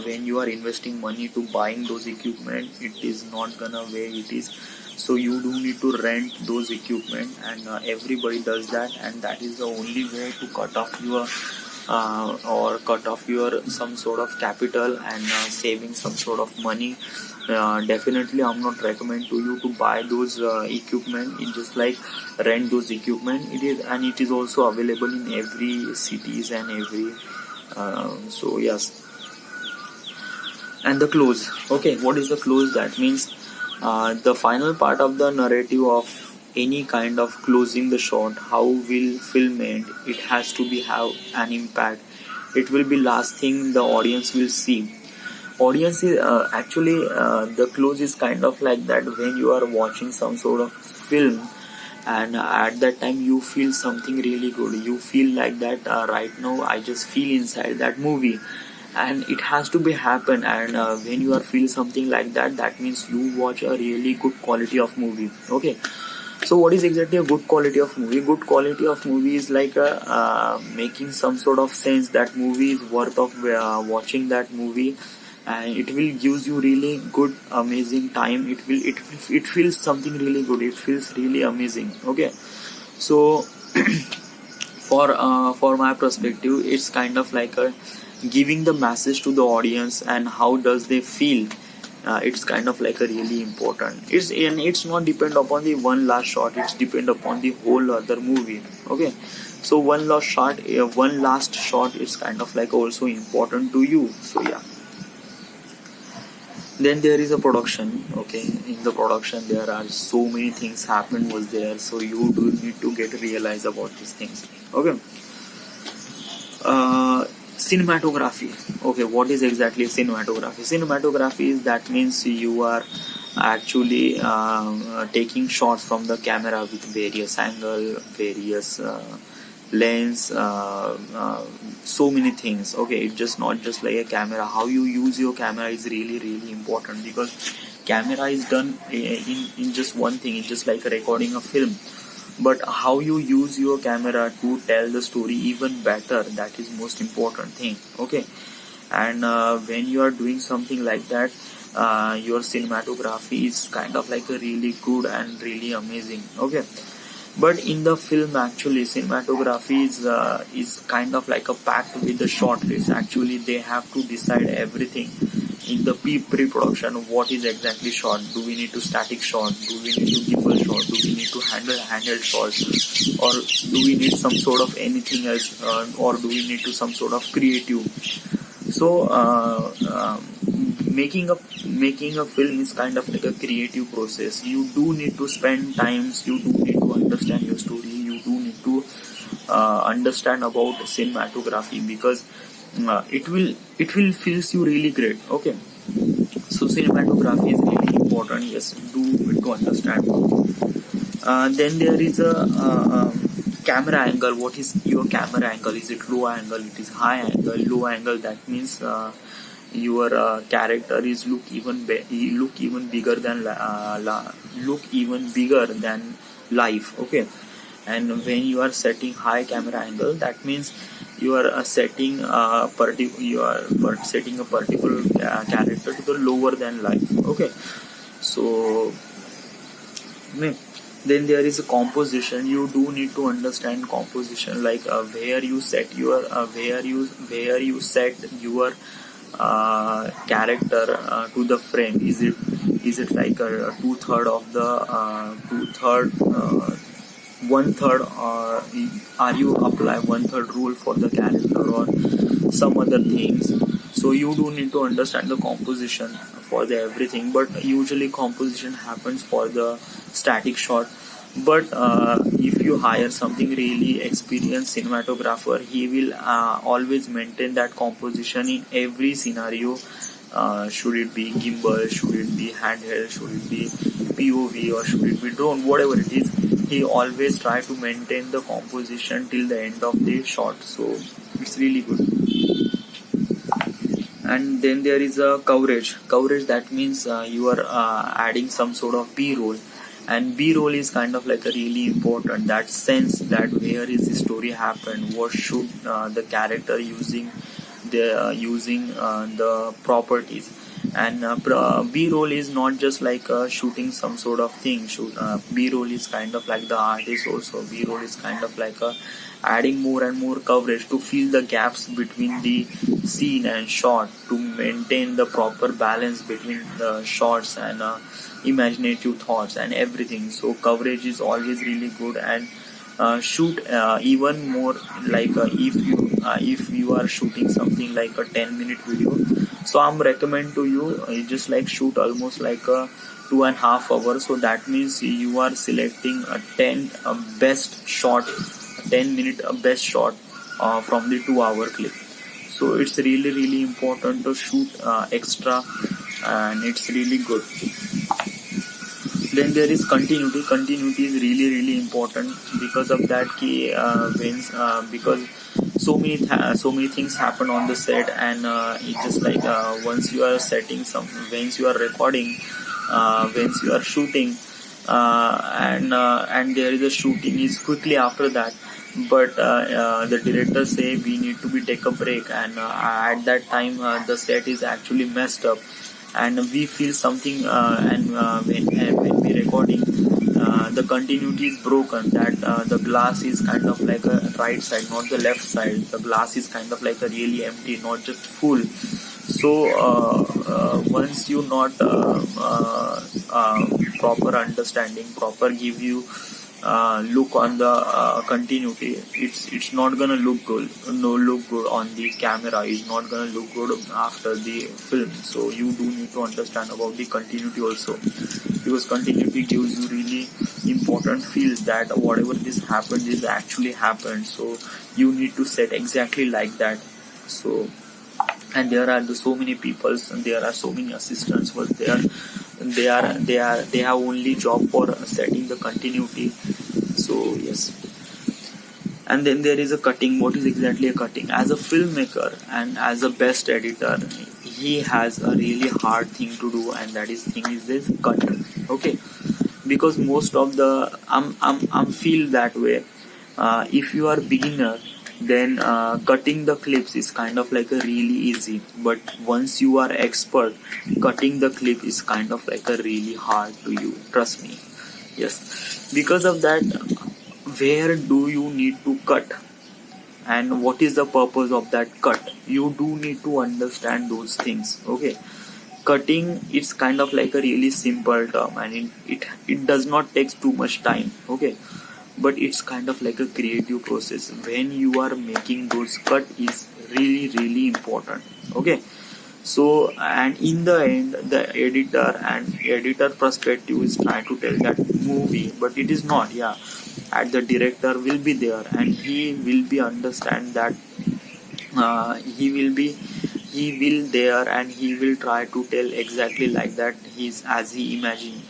when you are investing money to buying those equipment, it is not gonna way it is. So you do need to rent those equipment, and everybody does that, and that is the only way to cut off your some sort of capital, and saving some sort of money. Definitely I'm not recommend to you to buy those equipment. It's just like rent those equipment. It is also available in every cities and every so yes. And the close. Okay, what is the close? That means The final part of the narrative of any kind of closing the shot, how will film end, it has to be have an impact. It will be last thing the audience will see. Audience is actually the close is kind of like that when you are watching some sort of film, and at that time you feel something really good. You feel like that right now I just feel inside that movie, and it has to be happen. And when you are feel something like that, that means you watch a really good quality of movie. Okay, so what is exactly a good quality of movie? Good quality of movie is like making some sort of sense that movie is worth of watching that movie, and it will gives you really good amazing time. It feels something really good. It feels really amazing. Okay, so for my perspective, it's kind of like a giving the message to the audience and how does they feel. It's kind of like a really important. It's not depend upon the one last shot. It's depend upon the whole other movie. Okay, so one last shot is kind of like also important to you. So yeah. Then there is a production. Okay, in the production there are so many things happen was there, so you do need to get realize about these things. Okay, cinematography. Okay, what is exactly cinematography? Cinematography is that means you are actually taking shots from the camera with various angle, various lens, so many things. Okay, it's just not just like a camera. How you use your camera is really really important, because camera is done in just one thing. It's just like recording a film, but how you use your camera to tell the story even better, that is most important thing. Okay, and when you are doing something like that, your cinematography is kind of like a really good and really amazing. Okay, but in the film actually cinematography is kind of like a packed with the short list. Actually they have to decide everything in the pre-production. What is exactly shot? Do we need to static shot? Do we need to gimbal shot? Do we need to handheld shots? Or do we need some sort of anything else? Or do we need to some sort of creative? So making a film is kind of like a creative process. You do need to spend times. You do need to understand your story. You do need to understand about cinematography, because it will feels you really great. Okay, so cinematography is really important. Yes, do to understand. Then there is a camera angle. What is your camera angle? Is it low angle? It is high angle. Low angle, that means your character is look even bigger than look even bigger than life. Okay, and when you are setting high camera angle, that means you are setting setting a particular character to the lower than life. Okay, so then there is a composition. You do need to understand composition, like where you set your where you set your character to the frame. Is it like a two-third of the two-third one-third, or are you apply one-third rule for the character or some other things? So you do need to understand the composition for the everything. But usually composition happens for the static shot. But if you hire something really experienced cinematographer, he will always maintain that composition in every scenario. Should it be gimbal, should it be handheld, should it be POV, or should it be drone, whatever it is, he always try to maintain the composition till the end of the shot. So it's really good. And then there is a coverage. That means you are adding some sort of b-roll, and b-roll is kind of like a really important, that sense that where is the story happen, what should the character using the properties. And b-roll is not just like shooting some sort of thing. B-roll is kind of like the artist also. B-roll is kind of like adding more and more coverage to fill the gaps between the scene and shot, to maintain the proper balance between the shots and imaginative thoughts and everything. So coverage is always really good. And shoot even more, like if you are shooting something like a 10-minute video, so I'm recommend to you, just like shoot almost like a 2.5 hours. So that means you are selecting a 10 best shot, 10-minute best shot from the 2 hour clip. So it's really important to shoot extra, and it's really good. Then there is continuity is really important. Because of that because so many things happen on the set, and it's just like once you are setting some once you are recording, once you are shooting, and there is a shooting is quickly after that, but the director say we need to be take a break, and at that time the set is actually messed up, and we feel something, and when we recording, the continuity is broken, that the glass is kind of like a right side, not the left side. The glass is kind of like a really empty, not just full. So once you not proper understanding, proper give you look on the continuity, it's not gonna look good. No, look good on the camera, is not gonna look good after the film. So you do need to understand about the continuity also, because continuity gives you really important feels that whatever this happened is actually happened. So you need to set exactly like that. So, and there are so many people, and there are so many assistants, but they have only job for setting the continuity. So yes. And then there is a cutting. What is exactly a cutting? As a filmmaker and as a best editor, he has a really hard thing to do, and that is thing is this cut. Okay, because most of the I'm feel that way. If you are beginner, then cutting the clips is kind of like a really easy, but once you are expert, cutting the clip is kind of like a really hard to you, trust me. Yes, because of that, where do you need to cut, and what is the purpose of that cut? You do need to understand those things. Okay, cutting it's kind of like a really simple term, and it does not take too much time. Okay, but it's kind of like a creative process. When you are making those cut is really important. Okay, so, and in the end, the editor perspective is trying to tell that movie, but it is not. Yeah, and the director will be there, and he will be understand that he will there, and he will try to tell exactly like that. He's as he imagine,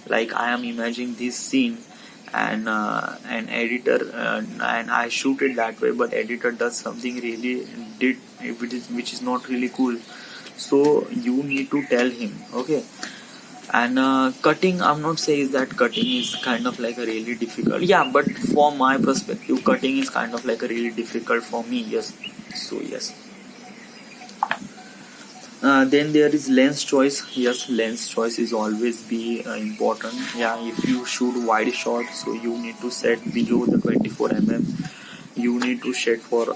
like I am imagining this scene, and an editor, and I shoot it that way, but editor does something really did which is not really cool. So you need to tell him. Okay, and cutting, I'm not saying that cutting is kind of like a really difficult. Yeah, but for my perspective, cutting is kind of like a really difficult for me. Yes, so yes. Then there is lens choice. Yes, lens choice is always be important. Yeah, if you shoot wide shot, so you need to set below the 24 mm. You need to shoot for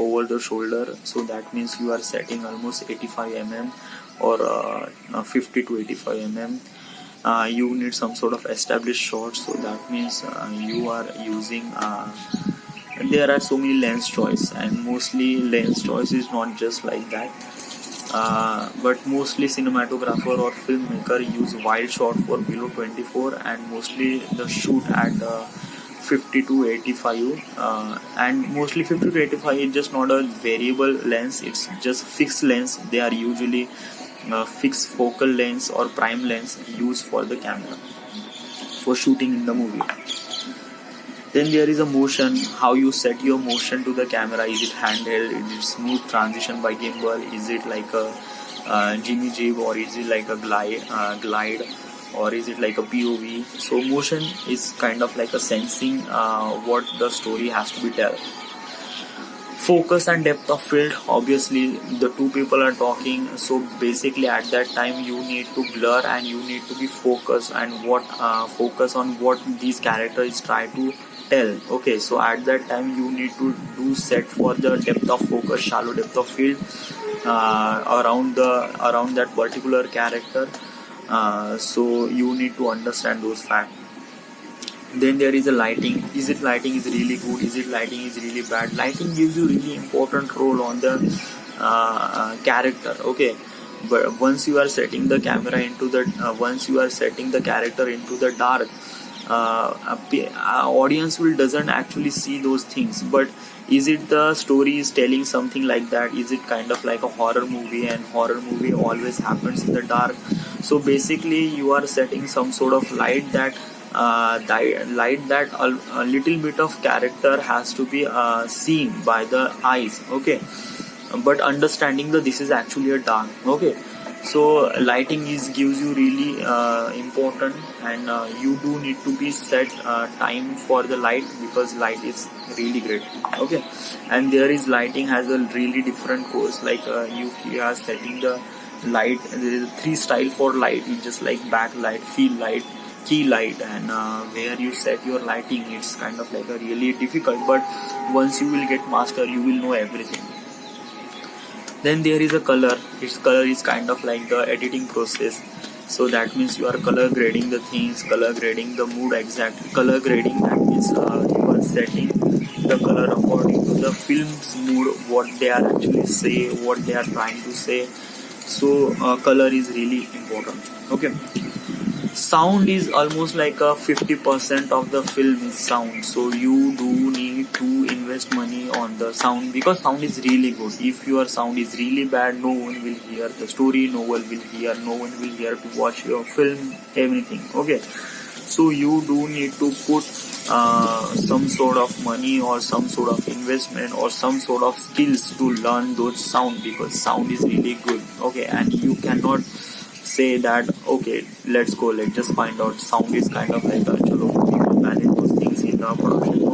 over the shoulder. So that means you are setting almost 85 mm, or 50 to 85 mm. You need some sort of established shot. So that means you are using. There are so many lens choice, and mostly lens choice is not just like that. But mostly cinematographer or filmmaker use wide shot for below 24, and mostly the shoot at 50 to 85, and mostly 50 to 85 is just not a variable lens, it's just fixed lens. They are usually fixed focal lens or prime lens used for the camera for shooting in the movie. Then there is a motion, how you set your motion to the camera. Is it handheld? Is it smooth transition by gimbal? Is it like a jimmy jib, or is it like a glide, or is it like a POV? So motion is kind of like a sensing what the story has to be tell. Focus and depth of field, obviously the two people are talking, so basically at that time you need to blur, and you need to be focused, and focus on what these characters try to tell. Okay, so at that time you need to do set for the depth of focus, shallow depth of field around that particular character. So you need to understand those facts. Then there is a lighting. Is it lighting is really good? Is it lighting is really bad? Lighting gives you really important role on the character. Okay, but once you are setting the camera into the once you are setting the character into the dark, audience will doesn't actually see those things. But is it the story is telling something like that? Is it kind of like a horror movie, and horror movie always happens in the dark? So basically you are setting some sort of light that light that a little bit of character has to be seen by the eyes, okay, but understanding that this is actually a dark, okay. So lighting is gives you really important, and you do need to be set time for the light, because light is really great, okay. And there is lighting has a really different course, like you are setting the light. There is three style for light. It's just like backlight, field light, key light, and where you set your lighting, it's kind of like a really difficult, but once you will get master, you will know everything. Then there is a color. Its color is kind of like the editing process. So that means you are color grading the things, color grading the mood, exact color grading. That means you are setting the color according to the film's mood, what they are actually say, what they are trying to say. So color is really important. Okay. Sound is almost like a 50% of the film is sound, so you do need to invest money on the sound, because sound is really good. If your sound is really bad, no one will hear the story, no one will hear to watch your film, everything, okay. So you do need to put some sort of money or some sort of investment or some sort of skills to learn those sound, because sound is really good, okay. And you cannot say that okay, let's just find out. Sound is kind of like chalo, we will manage those things in the production. No.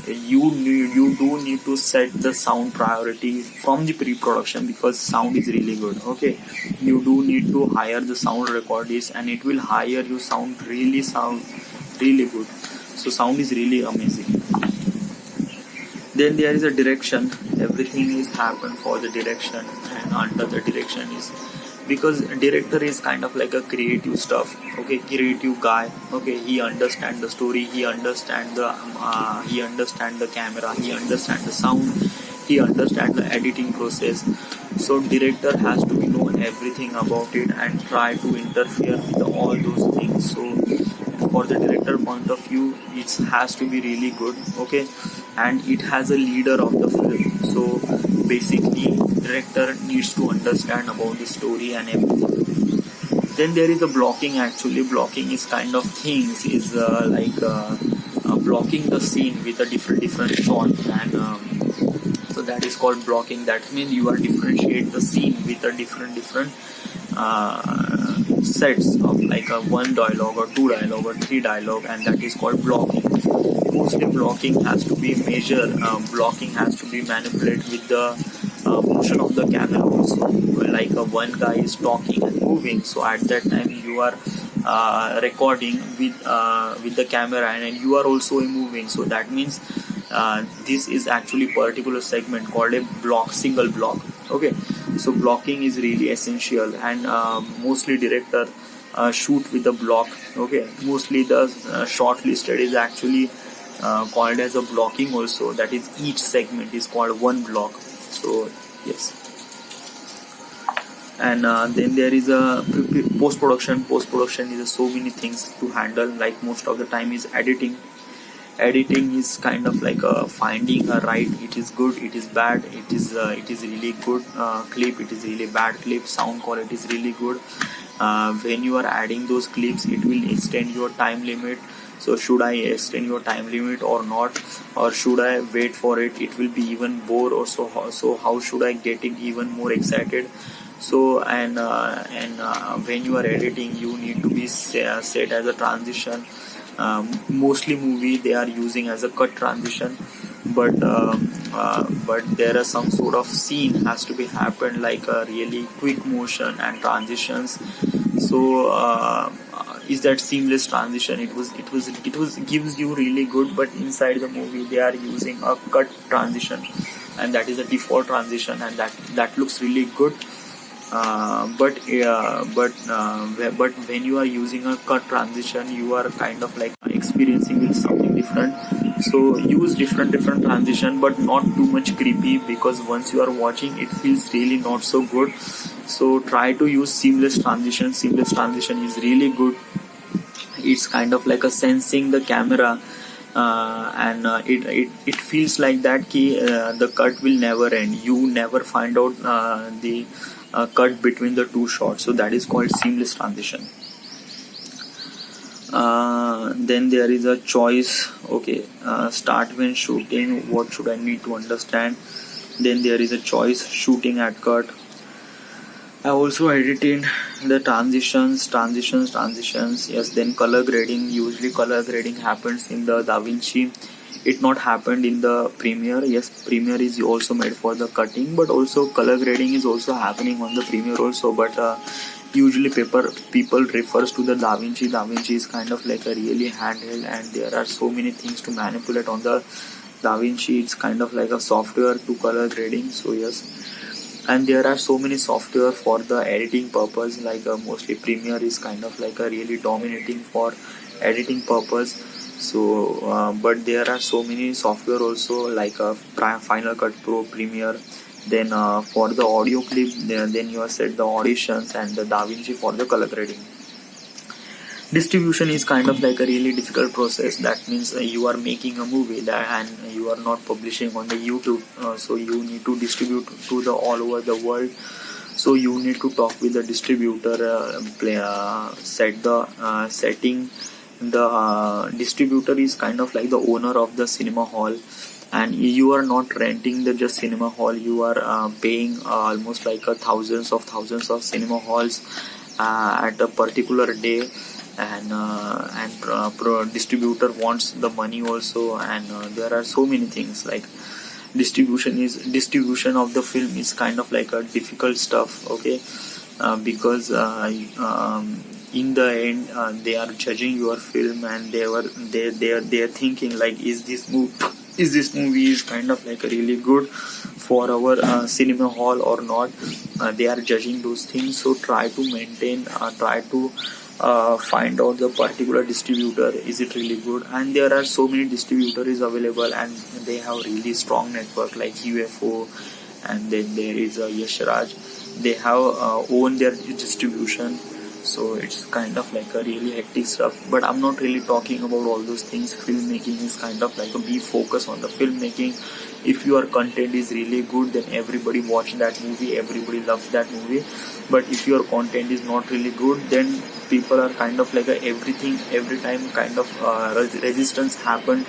You do need to set the sound priority from the pre-production, because sound is really good, okay. You do need to hire the sound recordist, and it will hire you sound really good. So sound is really amazing. Then there is a direction. Everything is happened for the direction, and under the direction is, because director is kind of like a creative stuff, okay, creative guy, okay. He understand the story, he understand the camera, he understand the sound, he understand the editing process. So director has to know everything about it and try to interfere with all those things. So for the director point of view, it has to be really good, okay. And it has a leader of the film. So basically director needs to understand about the story and everything. Then there is a blocking. Actually blocking is kind of things is blocking the scene with a different shot, and so that is called blocking. That means you are differentiate the scene with a different sets of like a one dialogue or two dialogue or three dialogue, and that is called blocking. Mostly blocking has to be measured, blocking has to be manipulated with the motion of the camera also. Like one guy is talking and moving, so at that time you are recording with the camera, and you are also moving. So that means this is actually particular segment called a block, single block, okay. So blocking is really essential, and mostly director shoot with the block, okay. Mostly the shortlisted is actually called as a blocking also. That is, each segment is called one block. So yes. And then there is a post-production. Post-production is so many things to handle. Like most of the time is editing. Editing is kind of like finding a right, it is good, it is bad, it is really good clip, it is really bad clip, sound quality is really good. When you are adding those clips, it will extend your time limit. So should I extend your time limit or not, or should I wait for it? It will be even bore, or so how should I get it even more excited? So and when you are editing, you need to be set as a transition. Mostly movie they are using as a cut transition, but there are some sort of scene has to be happen, like a really quick motion and transitions. So is that seamless transition? It was gives you really good, but inside the movie they are using a cut transition, and that is a default transition, and that looks really good. But when you are using a cut transition, you are kind of like experiencing with something different. So use different transition, but not too much creepy, because once you are watching, it feels really not so good. So try to use seamless transition. Seamless transition is really good. It's kind of like a sensing the camera, and it feels like that the cut will never end. You never find out the cut between the two shots. So that is called seamless transition. Then there is a choice. Okay, start when shooting, what should I need to understand. Then there is a choice, shooting at cut. I also edited the transitions. Yes, then color grading. Usually color grading happens in the DaVinci. It not happened in the Premiere. Yes, Premiere is also made for the cutting, but also color grading is also happening on the Premiere also. But usually people refers to the DaVinci. DaVinci is kind of like a really handheld, and there are so many things to manipulate on the DaVinci. It's kind of like a software to color grading. So yes, and there are so many software for the editing purpose, like mostly Premiere is kind of like a really dominating for editing purpose. So but there are so many software also, like Final Cut Pro, Premiere. Then for the audio clip, then you have set the auditions, and the DaVinci for the color grading. Distribution is kind of like a really difficult process. That means you are making a movie and you are not publishing on the YouTube. So you need to distribute to the all over the world. So you need to talk with the distributor, set the setting. The distributor is kind of like the owner of the cinema hall, and you are not renting the just cinema hall. You are paying almost like thousands of cinema halls at a particular day, and distributor wants the money also, and there are so many things like distribution of the film is kind of like a difficult stuff. Okay, because in the end they are judging your film, and they are thinking like, is this movie is kind of like really good for our cinema hall or not. They are judging those things. So try to maintain, try to find out the particular distributor, is it really good. And there are so many distributors available, and they have really strong network like UFO, and then there is Yash Raj. They have own their distribution. So it's kind of like a really hectic stuff, but I'm not really talking about all those things. Filmmaking is kind of like be focused on the filmmaking. If your content is really good, then everybody watch that movie, everybody loves that movie. But if your content is not really good, then people are kind of like everything every time kind of resistance happen.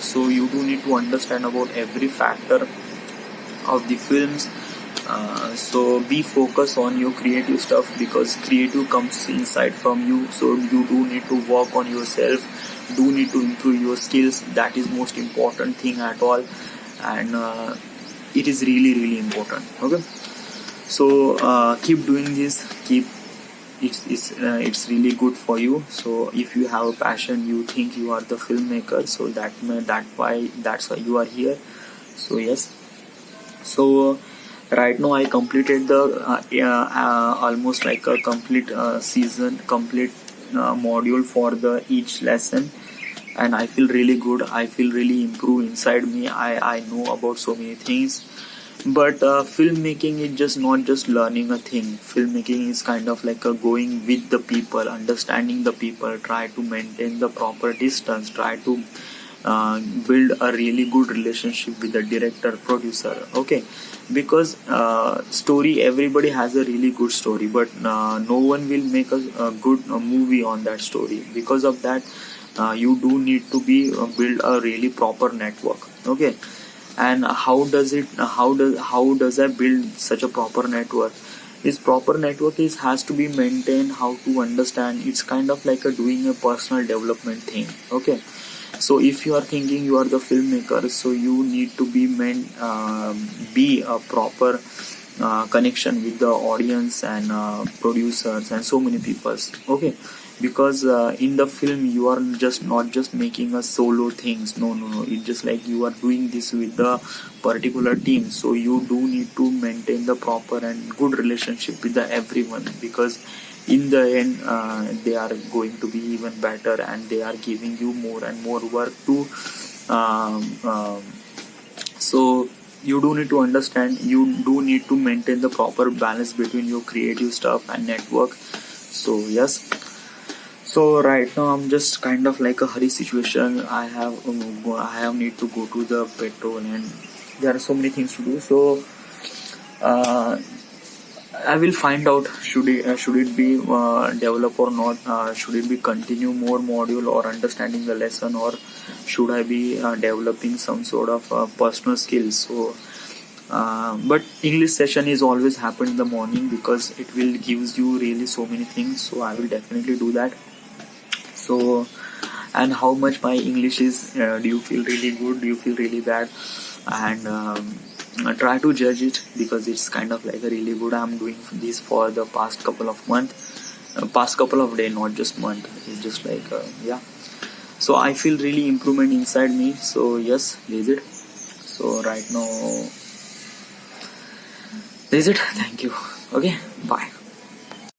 So you do need to understand about every factor of the films. So be focused on your creative stuff, because creative comes inside from you. So you do need to work on yourself, do need to improve your skills. That is most important thing at all, and it is really important. Okay, so keep doing this, it's really good for you. So if you have a passion, you think you are the filmmaker, so that's why you are here. So yes, so right now I completed the almost like a complete complete module for the each lesson, and I feel really good. I feel really improved inside me. I know about so many things. But filmmaking is just not just learning a thing. Filmmaking is kind of like going with the people, understanding the people, try to maintain the proper distance, try to build a really good relationship with the director, producer. Okay, because story, everybody has a really good story, but no one will make a good movie on that story. Because of that, you do need to be build a really proper network. Okay, and how does I build such a proper network? This proper network has to be maintained. How to understand? It's kind of like doing a personal development thing. Okay, so if you are thinking you are the filmmaker, so you need to be a proper connection with the audience and producers and so many people. Okay, because in the film you are not just making a solo things. No, it's just like you are doing this with the particular team. So you do need to maintain the proper and good relationship with the everyone, because in the end they are going to be even better, and they are giving you more and more work to so you do need to understand, you do need to maintain the proper balance between your creative stuff and network. So yes, so right now I'm just kind of like a hurry situation. I have need to go to the petrol, and there are so many things to do. So uh, I will find out should it be develop or not. Should it be continue more module or understanding the lesson, or should I be developing some sort of personal skills? So, but English session is always happen in the morning because it will gives you really so many things. So I will definitely do that. So, and how much my English is? Do you feel really good? Do you feel really bad? And try to judge it, because it's kind of like a really good. I'm doing this for the past couple of months, past couple of days, not just month. It's just like yeah. So I feel really improvement inside me. So yes, this is it. So right now, this is it. Thank you. Okay, bye.